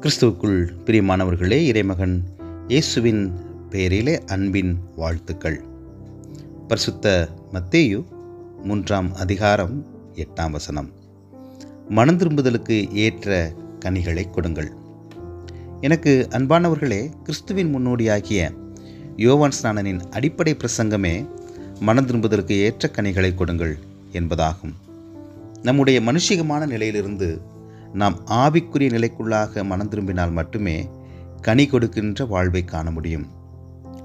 கிறிஸ்துவுக்குள் பிரியமானவர்களே, இறைமகன் இயேசுவின் பெயரிலே அன்பின் வாழ்த்துக்கள். பரிசுத்த மத்தேயு 3ஆம் அதிகாரம் 8ஆம் வசனம். மனம் திரும்புதலுக்கு ஏற்ற கனிகளை கொடுங்கள். எனக்கு அன்பானவர்களே, கிறிஸ்துவின் முன்னோடியாகிய யோவான் ஸ்நானனின் அடிப்படை பிரசங்கமே மனம் திரும்புதலுக்கு ஏற்ற கனிகளை கொடுங்கள் என்பதாகும். நம்முடைய மனுஷிகமான நிலையிலிருந்து நாம் ஆவிக்குரிய நிலைக்குள்ளாக மனம் திரும்பினால் மட்டுமே கனி கொடுக்கின்ற வாழ்வை காண முடியும்.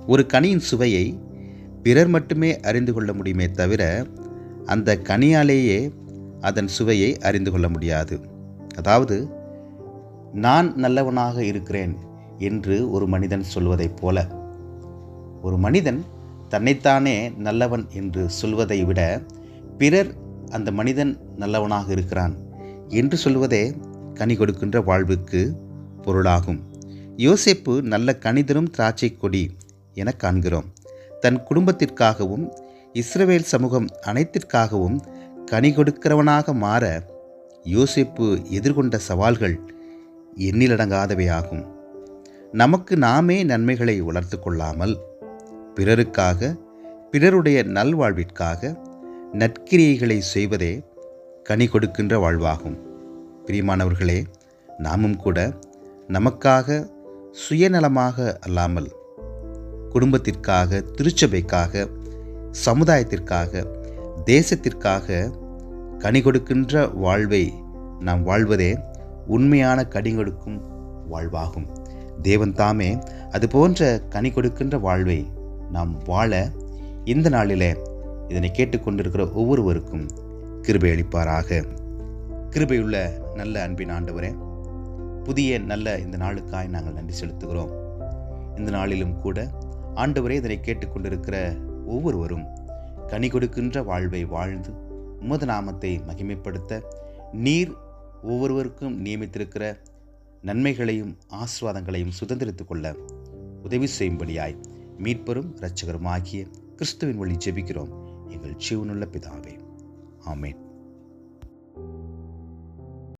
ஒரு கனியின் சுவையை பிறர் மட்டுமே அறிந்து கொள்ள முடியுமே தவிர அந்த கனியாலேயே அதன் சுவையை அறிந்து கொள்ள முடியாது. அதாவது, நான் நல்லவனாக இருக்கிறேன் என்று ஒரு மனிதன் சொல்வதைப் போல, ஒரு மனிதன் தன்னைத்தானே நல்லவன் என்று சொல்வதை விட பிறர் அந்த மனிதன் நல்லவனாக இருக்கிறான் என்று சொல்வதே கனி கொடுக்கின்ற வாழ்வுக்கு பொருளாகும். யோசேப்பு நல்ல கனிதரும் திராட்சை கொடி என காண்கிறோம். தன் குடும்பத்திற்காகவும் இஸ்ரவேல் சமூகம் அனைத்திற்காகவும் கனி கொடுக்கிறவனாக மாற யோசேப்பு எதிர்கொண்ட சவால்கள் எண்ணிலடங்காதவையாகும். நமக்கு நாமே நன்மைகளை வளர்த்து கொள்ளாமல் பிறருக்காக, பிறருடைய நல்வாழ்விற்காக நற்கிரியைகளை செய்வதே கனி கொடுக்கின்ற வாழ்வாகும். பிரியமானவர்களே, நாமும் கூட நமக்காக சுயநலமாக அல்லாமல் குடும்பத்திற்காக, திருச்சபைக்காக, சமுதாயத்திற்காக, தேசத்திற்காக கனி கொடுக்கின்ற வாழ்வை நாம் வாழ்வதே உண்மையான கனி கொடுக்கும் வாழ்வாகும். தேவன் தாமே அதுபோன்ற கனி கொடுக்கின்ற வாழ்வை நாம் வாழ இந்த நாளிலே இதனை கேட்டுக்கொண்டிருக்கிற ஒவ்வொருவருக்கும் கிருபை அளிப்பாராக. கிருபையுள்ள நல்ல அன்பின் ஆண்டவரே, புதிய நல்ல இந்த நாளுக்காய் நாங்கள் நன்றி செலுத்துகிறோம். இந்த நாளிலும் கூட ஆண்டவரே, இதனை கேட்டுக்கொண்டிருக்கிற ஒவ்வொருவரும் கனி கொடுக்கின்ற வாழ்வை வாழ்ந்து உமது நாமத்தை மகிமைப்படுத்த நீர் ஒவ்வொருவருக்கும் நியமித்திருக்கிற நன்மைகளையும் ஆசீர்வாதங்களையும் சுதந்திரித்துக் கொள்ள உதவி செய்யும்படியாய் மீட்பரும் இரட்சகரும் ஆகிய கிறிஸ்துவின் வழி ஜெபிக்கிறோம் எங்கள் ஜீவனுள்ள பிதாவே. ஆமென்.